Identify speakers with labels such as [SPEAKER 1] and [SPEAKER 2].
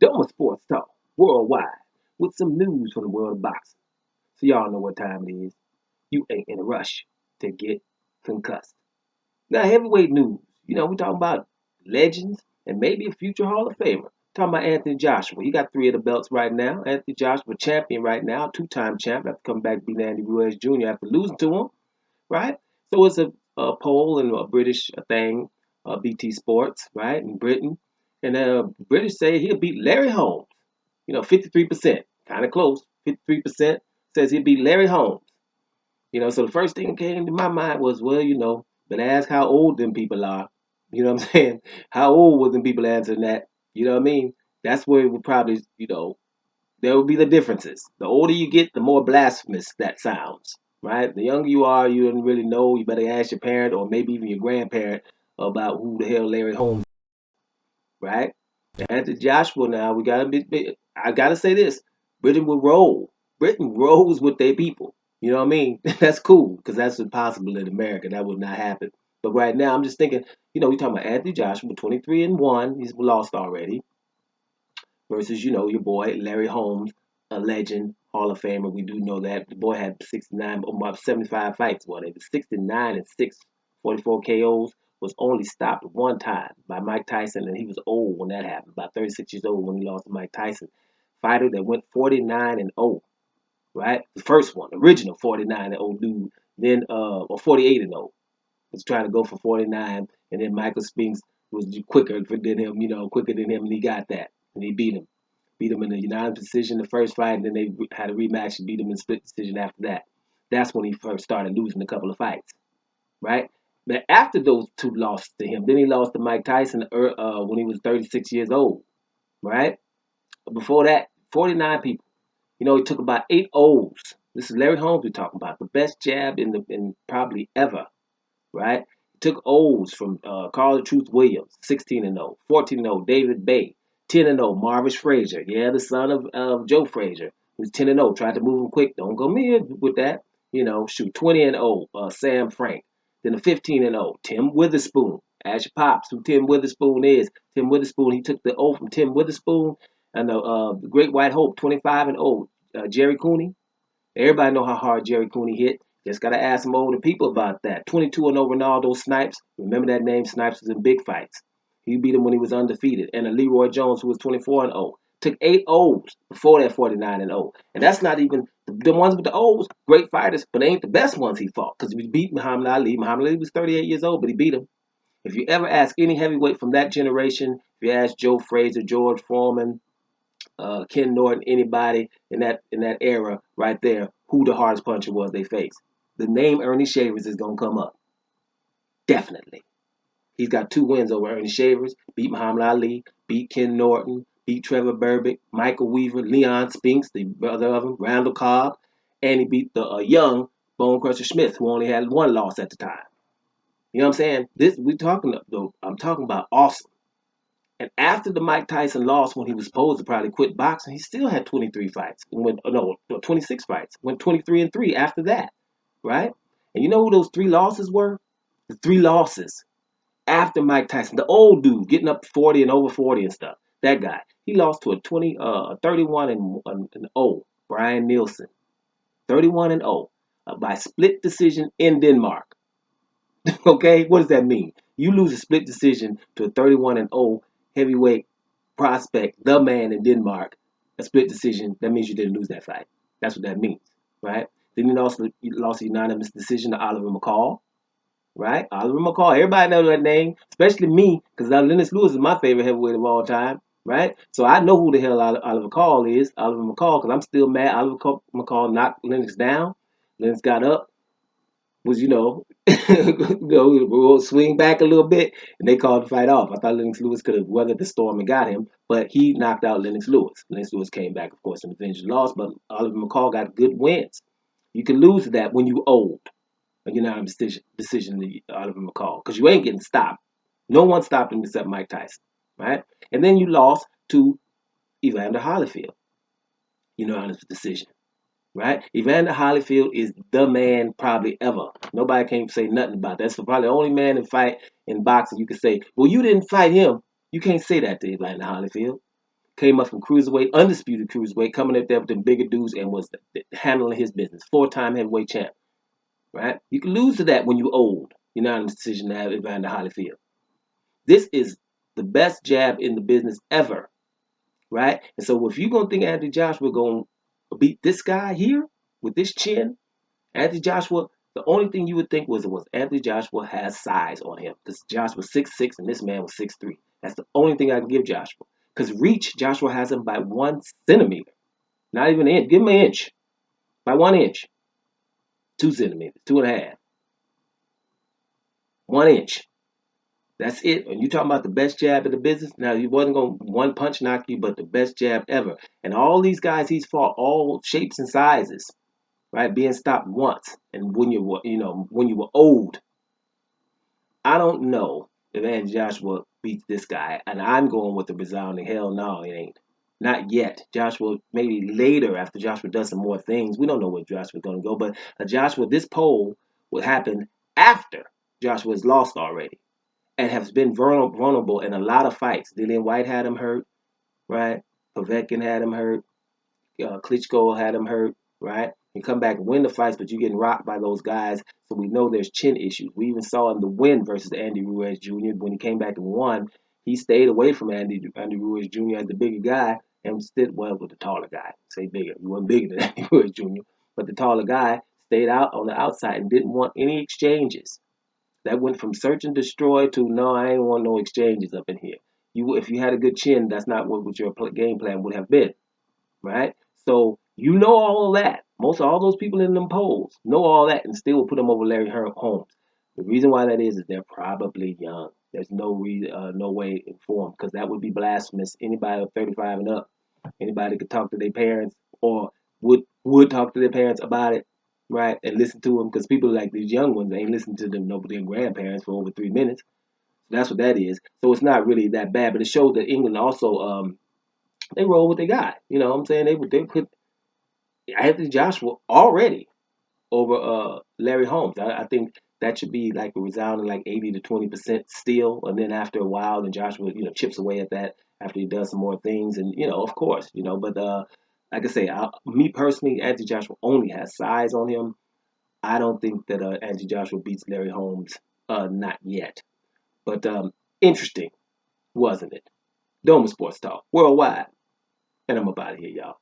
[SPEAKER 1] Doma Sports Talk worldwide with some news from the world of boxing. So y'all know what time it is. You ain't in a rush to get concussed. Now, heavyweight news. We talking about legends and maybe a future Hall of Famer. Talking about Anthony Joshua. He got 3 of the belts right now. Anthony Joshua, champion right now, 2-time champ after coming back beating Andy Ruiz Jr. after losing to him, right? So it's a poll and a British thing, BT Sports, right, in Britain. And British say he'll beat Larry Holmes. 53%, kind of close. 53% says he'll beat Larry Holmes. So the first thing that came to my mind was, well, but ask how old them people are. You know what I'm saying? How old was them people answering that? You know what I mean? That's where it would probably, there would be the differences. The older you get, the more blasphemous that sounds, right? The younger you are, you don't really know. You better ask your parent or maybe even your grandparent about who the hell Larry Holmes, right? And to Joshua now, we gotta be. I gotta say this: Britain will roll. Britain rolls with their people. You know what I mean? That's cool because that's impossible in America. That would not happen. But right now, I'm just thinking. We talking about Anthony Joshua, 23-1. He's lost already versus your boy Larry Holmes, a legend, Hall of Famer. We do know that the boy had 69, about 75 fights. Well, it was 69 and 6, 44 KOs. Was only stopped one time by Mike Tyson, and he was old when that happened, about 36 years old when he lost to Mike Tyson. Fighter that went 49 and 0, right? The first one, original 49 and 0 dude. Then or 48 and 0 was trying to go for 49, and then Michael Spinks was quicker than him, quicker than him, and he got that, and he beat him. Beat him in a unanimous decision the first fight, and then they had a rematch and beat him in split decision after that. That's when he first started losing a couple of fights, right? But after those 2 losses to him, then he lost to Mike Tyson when he was 36 years old, right? Before that, 49 people. He took about 8 O's. This is Larry Holmes we're talking about, the best jab in probably ever, right? Took O's from Carl the Truth Williams, 16 and 0, 14 and 0, David Bay, 10 and 0, Marvis Frazier, yeah, the son of Joe Frazier, who's 10 and 0, tried to move him quick. Don't go mid with that. Shoot, 20 and 0, Sam Frank. Then a 15 and 0, Tim Witherspoon. Ask your pops who Tim Witherspoon is. Tim Witherspoon, he took the O from Tim Witherspoon and the Great White Hope, 25 and 0, Jerry Cooney. Everybody know how hard Jerry Cooney hit. Just gotta ask some older people about that. 22 and 0 Ronaldo Snipes. Remember that name? Snipes was in big fights. He beat him when he was undefeated. And a Leroy Jones who was 24 and 0. Took 8 O's before that 49 and 0. And that's not even the ones with the O's. Great fighters, but they ain't the best ones he fought because he beat Muhammad Ali. Muhammad Ali was 38 years old, but he beat him. If you ever ask any heavyweight from that generation, if you ask Joe Frazier, George Foreman, Ken Norton, anybody in that era right there, who the hardest puncher was they faced. The name Ernie Shavers is gonna come up. Definitely. He's got 2 wins over Ernie Shavers, beat Muhammad Ali, beat Ken Norton, beat Trevor Berbick, Michael Weaver, Leon Spinks, the brother of him, Randall Cobb, and he beat the young Bone Crusher Smith, who only had 1 loss at the time. You know what I'm saying? I'm talking about awesome. And after the Mike Tyson loss, when he was supposed to probably quit boxing, he still had 23 fights. 26 fights. Went 23-3 after that, right? And you know who those 3 losses were? The 3 losses after Mike Tyson, the old dude getting up to 40 and over 40 and stuff. That guy, he lost to a 31 and 0, Brian Nielsen, 31 and 0, by split decision in Denmark. Okay, what does that mean? You lose a split decision to a 31 and 0 heavyweight prospect, the man in Denmark, a split decision. That means you didn't lose that fight. That's what that means, right? Then you lost a unanimous decision to Oliver McCall, right? Oliver McCall. Everybody knows that name, especially me, because Lennox Lewis is my favorite heavyweight of all time, right? So I know who the hell Oliver McCall is, Oliver McCall, because I'm still mad. Oliver McCall knocked Lennox down. Lennox got up, was we'll swing back a little bit, and they called the fight off. I thought Lennox Lewis could have weathered the storm and got him, but he knocked out Lennox Lewis. Lennox Lewis came back, of course, and avenged the loss, but Oliver McCall got good wins. You can lose that when you old. A unanimous decision to Oliver McCall because you ain't getting stopped. No one stopped him except Mike Tyson, right? And then you lost to Evander Holyfield, unanimous decision, right? Evander Holyfield is the man probably ever. Nobody can't say nothing about that. That's probably the only man in fight in boxing you can say, well, you didn't fight him. You can't say that to Evander Holyfield Came up from cruiserweight, undisputed cruiserweight, coming up there with the bigger dudes and was handling his business. 4-time heavyweight champ, right? You can lose to that when you're old. You're not in a decision to have Evander Holyfield. This is the best jab in the business ever, right? And so if you're going to think Anthony Joshua going to beat this guy here with this chin, Anthony Joshua, the only thing you would think was Anthony Joshua has size on him. Because Joshua was 6'6" and this man was 6'3". That's the only thing I can give Joshua. Because reach, Joshua has him by 1 centimeter. Not even an inch. Give him an inch. By 1 inch. 2 centimeters. 2.5. 1 inch. That's it. And you talking about the best jab in the business? Now, he wasn't going to one punch knock you, but the best jab ever. And all these guys he's fought, all shapes and sizes, right? Being stopped once. And when you were, when you were old, I don't know if Anthony Joshua beats this guy. And I'm going with the resounding hell no, it ain't. Not yet. Joshua, maybe later after Joshua does some more things. We don't know where Joshua's going to go. But Joshua, this poll will happen after Joshua has lost already and has been vulnerable in a lot of fights. Dillian White had him hurt, right? Povetkin had him hurt. Klitschko had him hurt, right? You come back and win the fights, but you're getting rocked by those guys. So we know there's chin issues. We even saw him the win versus Andy Ruiz Jr. When he came back and won, he stayed away from Andy Ruiz Jr. as the bigger guy and stood well with the taller guy. Say bigger. He wasn't bigger than Andy Ruiz Jr., but the taller guy stayed out on the outside and didn't want any exchanges. That went from search and destroy to no, I ain't want no exchanges up in here. If you had a good chin, that's not what your game plan would have been, right? So you know all of that. Most of all those people in them polls know all that and still put them over Larry Holmes. The reason why that is they're probably young. There's no no way informed because that would be blasphemous. Anybody of 35 and up, anybody could talk to their parents or would talk to their parents about it, right? And listen to them because people like these young ones ain't listening to them their grandparents for over 3 minutes. That's what that is. So it's not really that bad, but it shows that England also they roll what they got. You know what I'm saying? They put Anthony Joshua already over Larry Holmes. I think that should be like a resounding like 80 to 20% still, and then after a while, then Joshua chips away at that after he does some more things, and of course, but like I say, me personally, Anthony Joshua only has size on him. I don't think that Anthony Joshua beats Larry Holmes, not yet. But interesting, wasn't it? Doma Sports Talk worldwide, and I'm about to here, y'all.